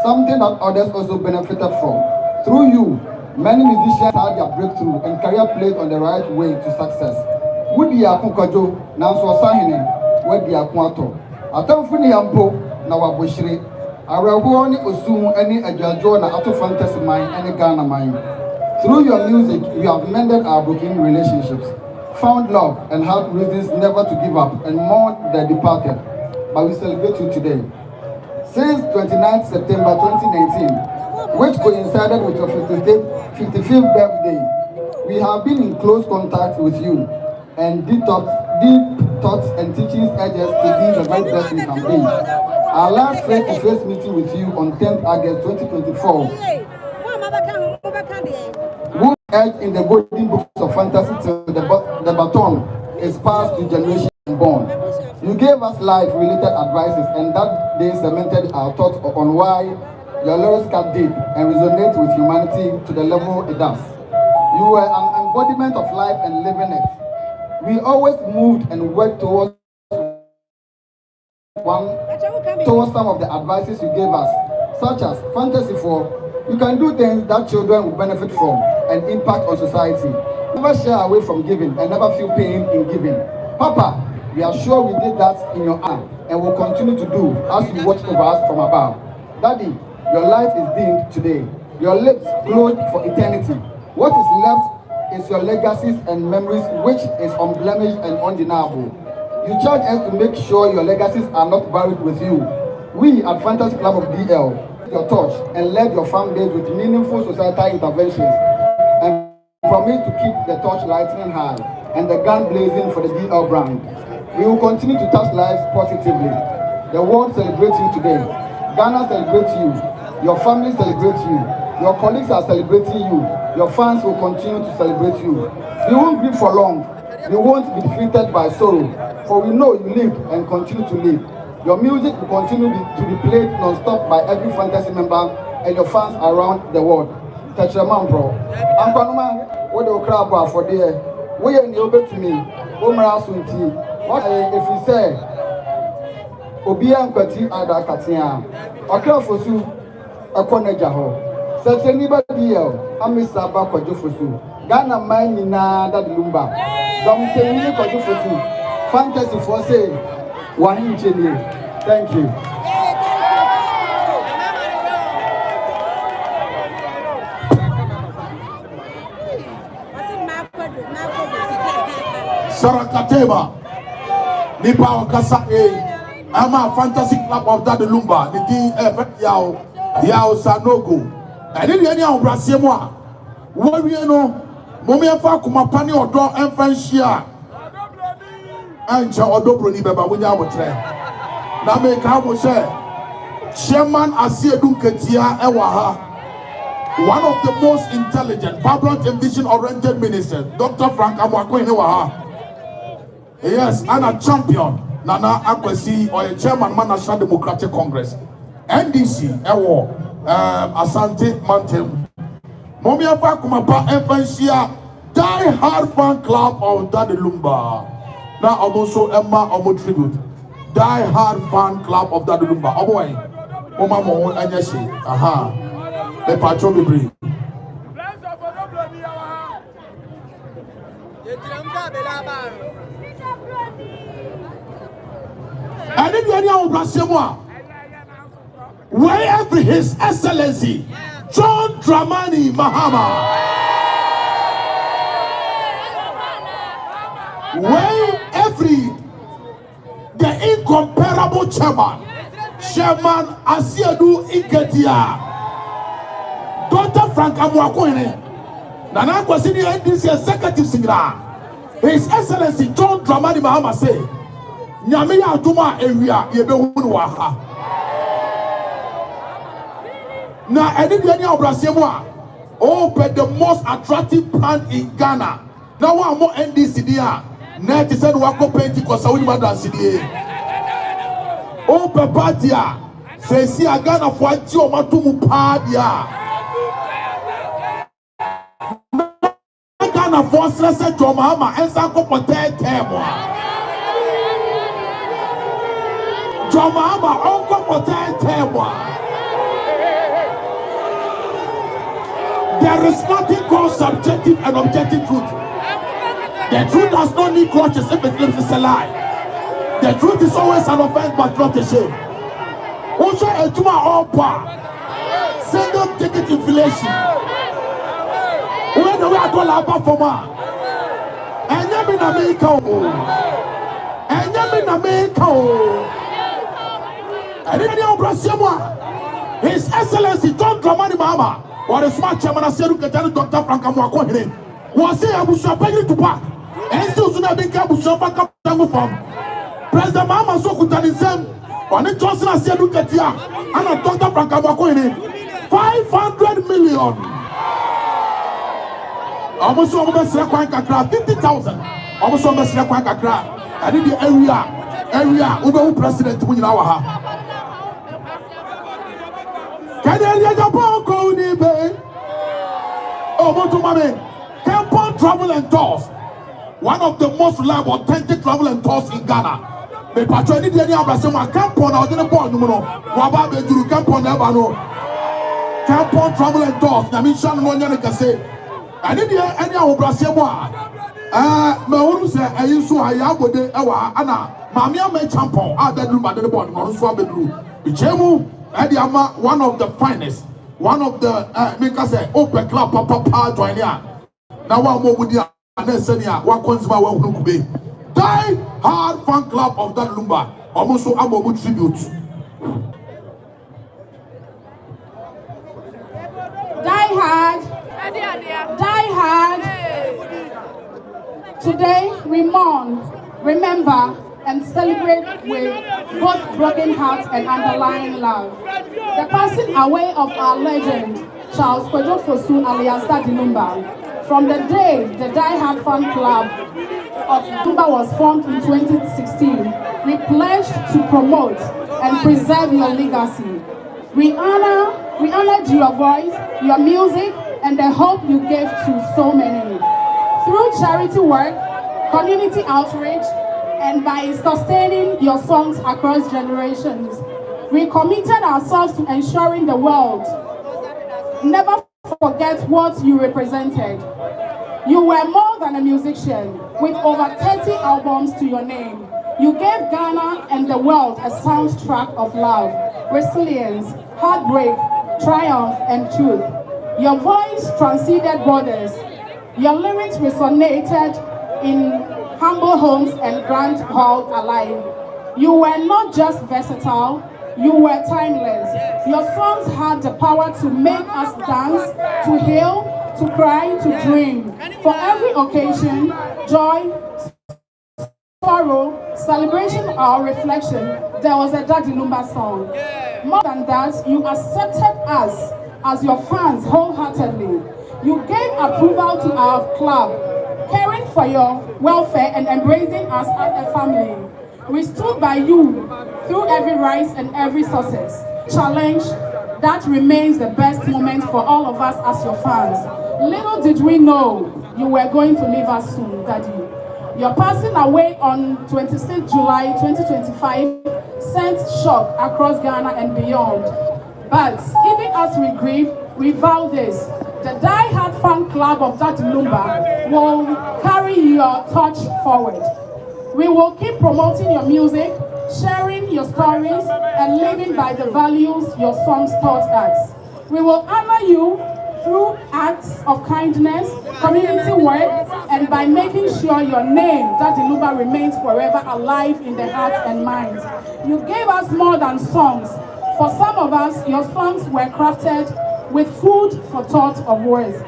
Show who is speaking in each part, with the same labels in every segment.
Speaker 1: Something that others also benefited from. Through you, many musicians had their breakthrough and career placed on the right way to success. Wudi akunkajo na nso sahene wadi akuato. Atamfu ni yampo na waboshire. Areho ni osum ani adwajo na ato fantasy mind and Ghana mind. Through your music, we have mended our broken relationships, found love and had reasons never to give up and mourn the departed. But we celebrate you today. Since 29th September 2019, which coincided with your 55th birthday, we have been in close contact with you and deep thoughts and teachings urge us to be the very best we can be. Our last face-to-face meeting with you on 10th August 2024, who urged in the golden books of fantasy till the baton is passed to generation born. You gave us life-related advices, and that day cemented our thoughts on why your lyrics cut deep and resonate with humanity to the level it does. You were an embodiment of life and living it. We always moved and worked towards some of the advices you gave us, such as fantasy for you can do things that children will benefit from and impact on society. Never shy away from giving and never feel pain in giving. Papa, we are sure we did that in your honor and will continue to do as you watch over us from above. Daddy, your light is dimmed today. Your lips glowed for eternity. What is left is your legacies and memories, which is unblemished and undeniable. You charge us to make sure your legacies are not buried with you. We at Fantasy Club of DL, your torch and led your fan base with meaningful societal interventions and promise to keep the torch lightning high and the gun blazing for the DL brand. We will continue to touch lives positively. The world celebrates you today. Ghana celebrates you. Your family celebrates you. Your colleagues are celebrating you. Your fans will continue to celebrate you. We won't grieve for long. We won't be defeated by sorrow, for we know you live and continue to live. Your music will continue to be played non-stop by every fantasy member and your fans around the world. Touch your man, bro. I'm Panama. What the crowd bar for there? We are in the open to me. Omra Sunti. What if you say? Obian Kati Ada Katia. Okra Fosu, Akone Jaho. Such anybody else, I'm Mr. Bako Jofosu. Ghana mine na that Lumba. Don't tell me Kojofosu. Fantasy for say, Wahin Jenny. Thank you.
Speaker 2: Sarakateba Nipa Okasa I'm a fantasy club of that Lumba, the D Yao Sanogo. I didn't any of Brasiamoa. What you know, Momia Kumapani or Draw and Fanshia. And Chaodobroni Baba Winya. Now make how say Chairman Asia Dunketia Ewaha. One of the most intelligent, vibrant and vision-oriented ministers, Dr. Frank Amwakwe Ewaha. Yes, and a champion, Nana Akwesi, or a chairman, National Democratic Congress, NDC, Ewo, Asante Mountain. Momia Fakumapa Evansia, die hard fan club of Daddy Lumba. Now also Emma Omo tribute. Die hard fan club of Daddy Lumba. Oh boy, Mama Mo Anyashi. Aha. The patrol be brave. And if you are wherever His Excellency John Dramani Mahama, wherever the incomparable chairman Asiadu Iketia, Dr. Frank Amwakwene, Nana Kwasini NDC Executive Singer, His Excellency John Dramani Mahama say, Nyamiya Aduma area yebehunu waha. Na anybody of Brasilia, open the most attractive brand in Ghana. Now one more NDC there. Net is said wako Pentecost awuni madansi there. Open party. Say see a Ghana for ajo matumu padia. Ghana for stress to Mahama ensa ko pote temo. your mama, uncle, whatever. There is nothing called subjective and objective truth. The truth does not need crutches if it lives, it's a lie. The truth is always an offense but not a shame. Also, a tuma all power. Single ticket inflation. When we are going to for ma. And you in America. And you in America. And then you Brazil. His Excellency John Dramani Mama. Or the smart chairman of Seru Katana Dr. Frank Amwako. Was say Abu Shapagi to park. And still soon have been Abu Shapaka from President Mama Sokutanism. On the Johnson I said look at ya. And a Dr. Frank Amwako in it. 500 million. Almost almost 50,000. Almost almost and in the area Uber president when you are. Can you Japan go Nibe? Oh, to mommy. Campon Travel and Tours. One of the most reliable, authentic travel and tours in Ghana. The patron in the Abrasama Campon out in the board. Waba Beduru Campon Ebano. Campon Travel and Tours. Namishan Monya can say. I didn't hear any of Brasema. Mauru said, I used to Ayago de Ewa Anna. Mamia made Champon out that room at the board. Maruswa Bedru. Ichemu. Ediama, one of the finest, one of the make us say open club papa join here. Now one more with the Anesenia, one consumer one be. Die hard fan club of that Lumba. Almost so Amo tribute.
Speaker 3: Die hard. Die hard. Today we mourn, remember, and celebrate with both broken hearts and underlying love. The passing away of our legend, Charles Kojo Fosu alias Daddy Lumba. From the day the Die Hard Fan Club of Lumba was formed in 2016, we pledged to promote and preserve your legacy. We honored your voice, your music, and the hope you gave to so many. Through charity work, community outreach, and by sustaining your songs across generations, we committed ourselves to ensuring the world never forget what you represented. You were more than a musician, with over 30 albums to your name. You gave Ghana and the world a soundtrack of love, resilience, heartbreak, triumph, and truth. Your voice transcended borders. Your lyrics resonated in humble homes and grand halls alike. You were not just versatile, you were timeless. Your songs had the power to make us dance, to heal, to cry, to dream. For every occasion, joy, sorrow, celebration, or reflection, there was a Daddy Lumba song. More than that, you accepted us as your fans wholeheartedly. You gave approval to our club, caring for your welfare and embracing us as a family. We stood by you through every rise and every success. Challenge that remains the best moment for all of us as your fans. Little did we know you were going to leave us soon, Daddy. Your passing away on 26 July 2025 sent shock across Ghana and beyond. But even as we grieve, we vow this. The Die Hard Fan Club of Daddy Lumba will carry your torch forward. We will keep promoting your music, sharing your stories, and living by the values your songs taught us. We will honor you through acts of kindness, community work, and by making sure your name, Daddy Lumba, remains forever alive in the hearts and minds. You gave us more than songs. For some of us, your songs were crafted with food for thought of words,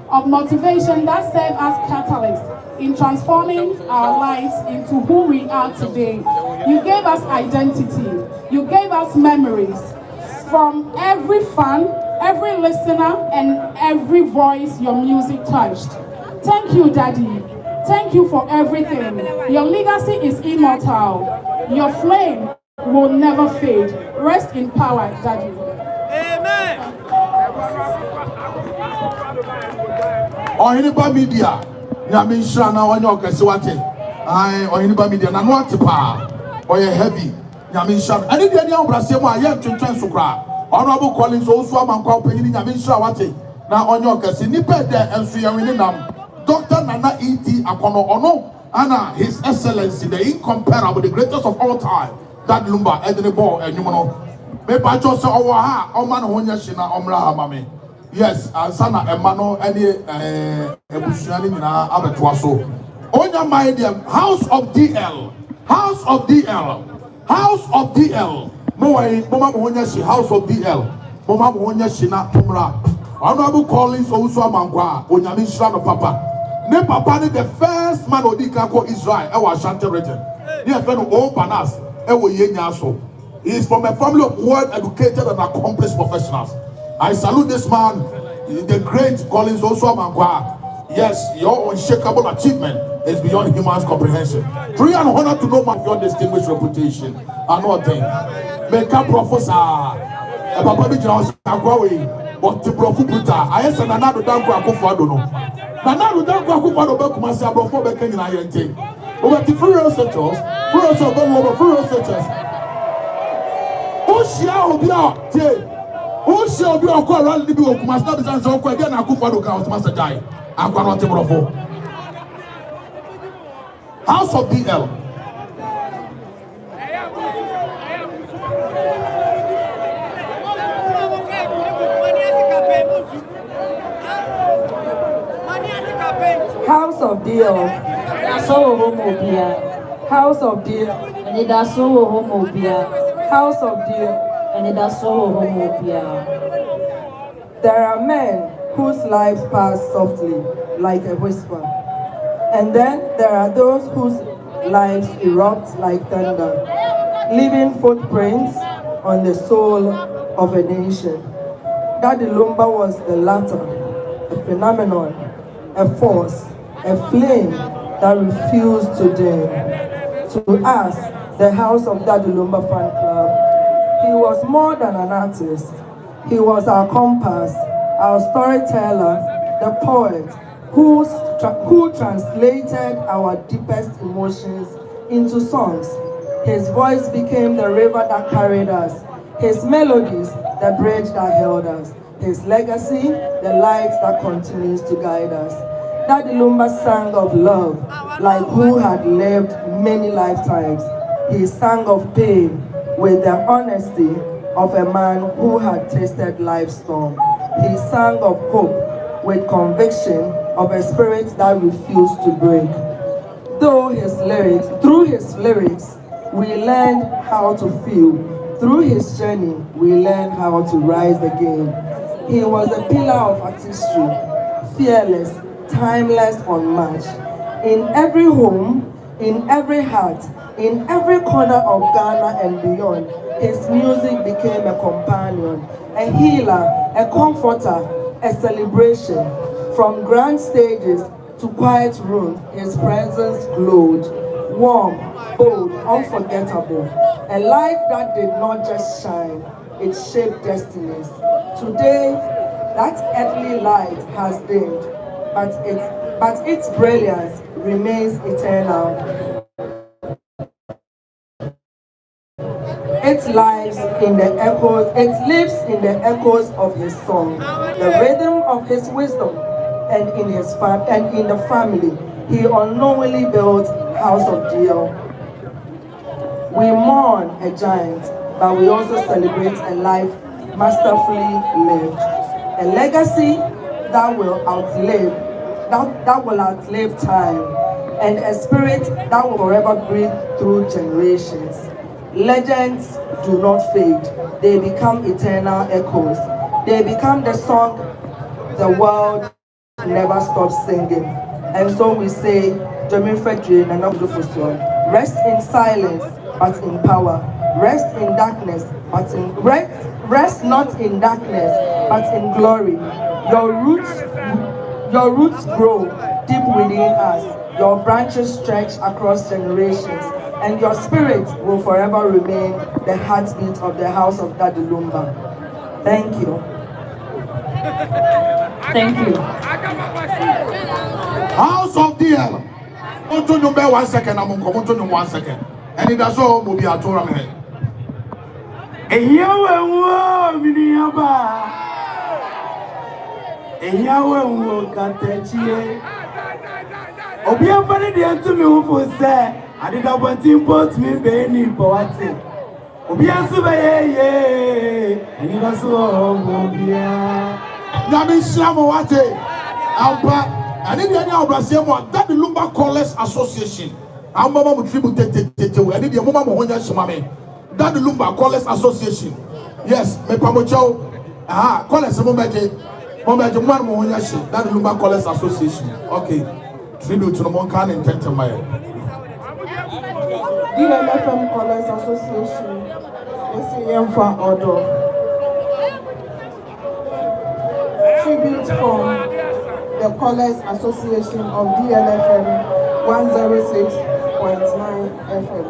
Speaker 3: of motivation that serve as catalysts in transforming our lives into who we are today. You gave us identity. You gave us memories. From every fan, every listener, and every voice your music touched. Thank you, Daddy. Thank you for everything. Your legacy is immortal. Your flame will never fade. Rest in power, Daddy.
Speaker 4: Amen.
Speaker 2: Ohiniba media nyame nhyira na onye okese wate ai ohiniba media na no atepa oye heavy Yamisha, and if any of Brasimo, I have to transfer. Honorable Collins also among company Yamisha Wati. Now on your case, Nipe there and Suyaminam. Dr. Nana E.T. Akono Ono, Anna, His Excellency, the incomparable, the greatest of all time, that Lumba, Edney Ball, and Numono. Maybe I just saw Owaha, Oman Honyashina, Omra Mami. Yes, and Sana Emano, any Ebushani, Abatuaso. Onya Maidium, House of DL, House of DL, House of DL. No way, Mama Honyashi, House of DL, Mama Honyashina, Omra. Honorable Collins also Amangwa, Onyamisha no Papa. Ne papa ni the first man odika ko Israel e wa Ashanti region. He has been all panas e wo yenya so. He is from a family of well educated and accomplished professionals. I salute this man, the great Collins also Amangwa. Yes, your unshakable achievement is beyond human's comprehension. Free and honor to know man your distinguished reputation. And what thing? Make a professor. A papa bi jina Agwawe, but to profuta. I said another damn kwa kufa Nana will don't go to Kumasi before the Kenyan INT. Over the free researchers, free researchers. Who shall be out? Who shall be on call around the Kumasi and so again? I could follow Count Master Die. I'm going to Bravo. House of DL.
Speaker 4: House of Deal, so homobia. House of Deal, and it does so homobia. House of Deal, and it does so homobia. There are men whose lives pass softly, like a whisper. And then there are those whose lives erupt like thunder, leaving footprints on the soul of a nation. Daddy Lumba was the latter, a phenomenon, a force, a flame that refused to dim. To us, the House of Daddy Lumba fan club, he was more than an artist. He was our compass, our storyteller, the poet, who translated our deepest emotions into songs. His voice became the river that carried us, his melodies, the bridge that held us, his legacy, the light that continues to guide us. Daddy Lumba sang of love, like who had lived many lifetimes. He sang of pain with the honesty of a man who had tasted life's storm. He sang of hope with conviction of a spirit that refused to break. Through his lyrics, we learned how to feel. Through his journey, we learned how to rise again. He was a pillar of artistry, fearless, timeless, unmatched. In every home, in every heart, in every corner of Ghana and beyond, his music became a companion, a healer, a comforter, a celebration. From grand stages to quiet rooms, his presence glowed, warm, bold, unforgettable. A light that did not just shine, it shaped destinies. Today, that earthly light has dimmed, but its brilliance remains eternal. It lives in the echoes of his song, the rhythm of his wisdom, and in the family he unknowingly built House of Dio. We mourn a giant, but we also celebrate a life masterfully lived, a legacy that will outlive time, and a spirit that will forever breathe through generations. Legends do not fade, they become eternal echoes. They become the song the world never stops singing. And so we say, rest in silence, but in power. Rest in darkness, but in rest not in darkness, but in glory. Your roots grow deep within us. Your branches stretch across generations, and your spirit will forever remain the heartbeat of the House of Daddy Lumba. Thank you. Thank you.
Speaker 2: House of DL. Want to know 1 second? I'm going to know 1 second. And it does all will be a tournament.
Speaker 5: Eyawe miniaba. Eyawe katechie. Obia fani de antumi wo fo se. Ade da bonti import me be ni powate. Obia so be ye. Ani da so obia.
Speaker 2: Na me siamo wate. Ampa. Ani de ani obrasiamo that the Lumba Callers Association. Amba mo tribute tete. Ani de mo ma mo honya shimame. That the Lumba Callers Association. Yes, me pamocho. Aha, callers mo meje. Mo meje mo mo honya shi. That the Lumba Callers Association. Okay. Tribute to the Monkan in Tentamaya.
Speaker 6: DLFM Callers Association. SAM for Order. Tribute from the Callers Association of DLFM 106.9 FM.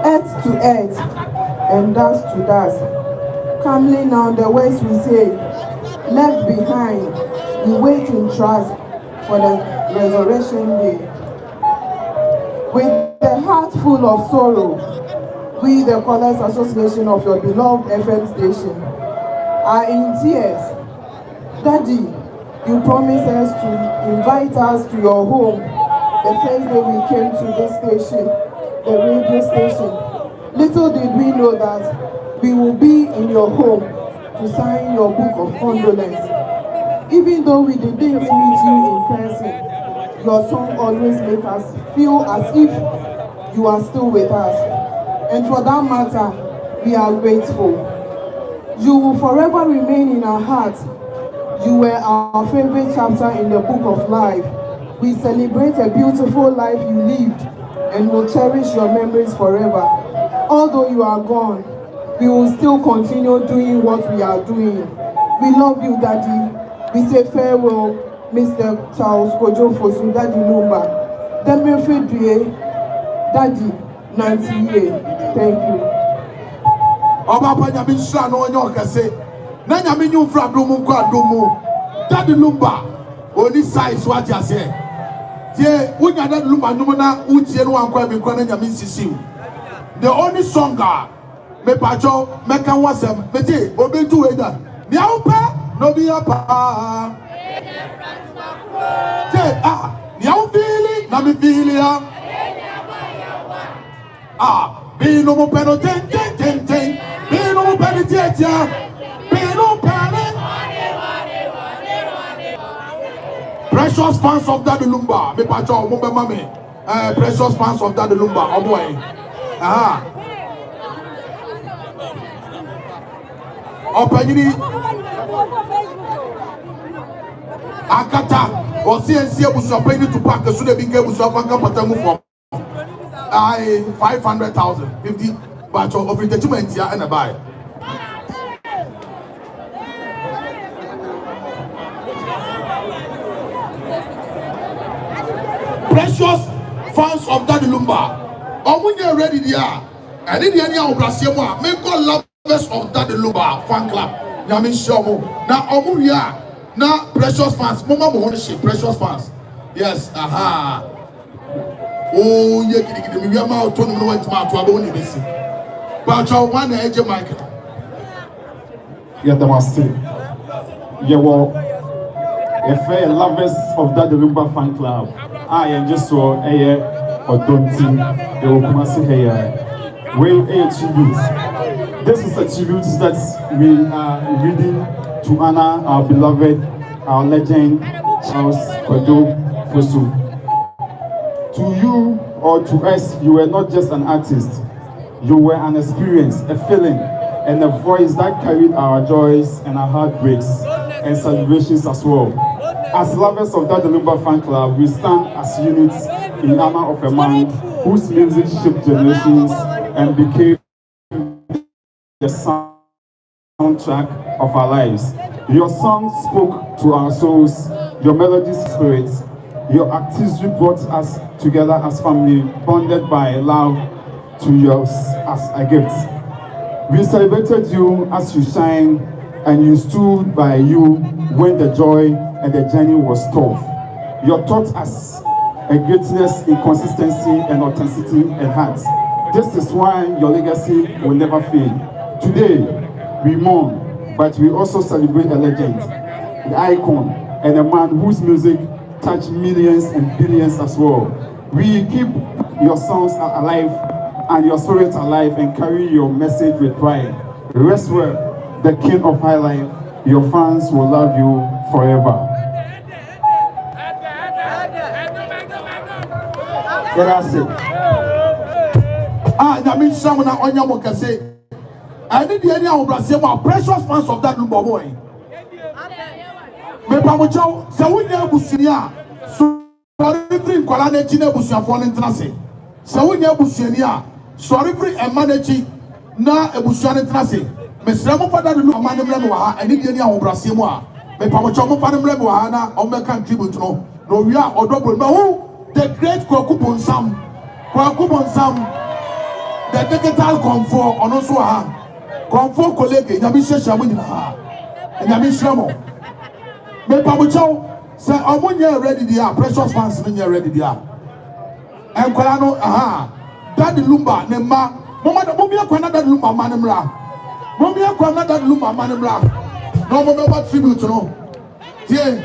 Speaker 6: Earth to earth and dust to dust. Calmly now the words we say, left behind, we wait in trust for the resurrection day. With the heart full of sorrow, we, the Callers Association of your beloved FM station, are in tears. Daddy, you promised us to invite us to your home the first day we came to this station, the radio station. Little did we know that we will be in your home to sign your book of condolence. Even though we didn't meet you in person, your song always makes us feel as if you are still with us. And for that matter, we are grateful. You will forever remain in our hearts. You were our favorite chapter in the book of life. We celebrate a beautiful life you lived and will cherish your memories forever. Although you are gone, we will still continue doing what we are doing. We love you, Daddy. We say farewell, Mr. Charles Kojo Fosu, Daddy Lumba. Demefedrie, Daddy, Nancy. Thank you.
Speaker 2: Oba pa nyame nhyira no onye okase na nyame nyu mfra domu kwa domu Daddy Lumba oni size what you say tie wunya Daddy Lumba nyum na utie no ankwa bi kwa na nyame nsisiw the only song me pacho me kan wasem me tie obetu weda ni awpa no bi apa tie ni aw feel na me feel ya be no mo peno ten be no penitetia, be no panic. Precious fans of Daddy Lumba, me pacho mo be mame. Precious fans of Daddy Lumba, oh boy. Opanyini Akata, or CNC was opinion to pack the Sudan became with Safaka Patamu for 500,000, 50, but of entertainment here and a buy. Precious fans of Daddy Lumba. When you're ready, there, and in the area of Brazil, make all lovers of Daddy Lumba fan club. Yamin Shomo. Now, Omuya, now precious fans, Mama Mohonishi, precious fans. Yes, aha. Oh, yeah, we are now turning to Aboni. But your one age, Michael.
Speaker 7: Yeah, the master. Yeah, well, if a lovers of Daddy Lumba fan club, I am just so a or don't think they will come and say, hey, we a tribute. This is a tribute that we are reading to honor our beloved, our legend, Charles Kojo Fosu. To you or to us, you were not just an artist. You were an experience, a feeling, and a voice that carried our joys and our heartbreaks and celebrations as well. As lovers of Daddy Lumba fan club, we stand as units in honor of a man whose music shaped generations and became the soundtrack of our lives. Your song spoke to our souls, your melodies spirits. Your artistry brought us together as family, bonded by love to yours as a gift. We celebrated you as you shine, and you stood by you when the joy and the journey was tough. You taught us a greatness in consistency and authenticity and heart. This is why your legacy will never fade. Today, we mourn, but we also celebrate a legend, the icon, and a man whose music touched millions and billions as well. We keep your songs alive and your spirit alive and carry your message with pride. Rest well, the king of high life. Your fans will love you forever.
Speaker 2: I mean, someone on your can say, I need the idea of Brazil, precious fans of that Lumba boy. Me pamucho, so we never busia, so every Kolane Chine busia falling trance. So we never busia, so every a manage na a busian trance. Me Sramo Father Lumba Manamwa, I need the idea of Brazil. Me pamucho, Panamwa, or make contribute no, we are or double. No, the great Kwakupon Sam, the digital comfort on also a comfort colleague, Yamisha Shaman, and Yamishamo. Me pamucho say omunye ready dia precious fans menye ready dia enkwala no Daddy Lumba ne ma mama da bomi akwana Daddy Lumba manemra bomi akwana Daddy Lumba manemra no mo be what tribute no tie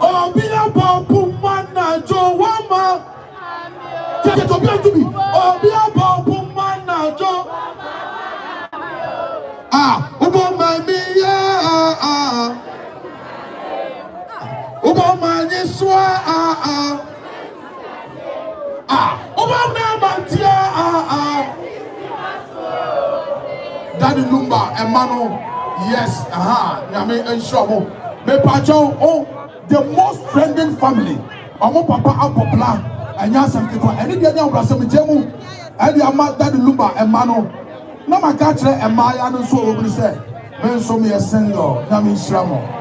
Speaker 2: obi abompu mana jo wama tie to be to be obi abompu mana jo ubo mami ubo mani swa ubo na mantia Daddy Lumba emano yes nyame enshomo me pacho the most trending family omo papa apopla anya something for any dia nya brasem jemu edi ama Daddy Lumba emano na maka kire emaya no so obi say men so me single nyame nhyiramo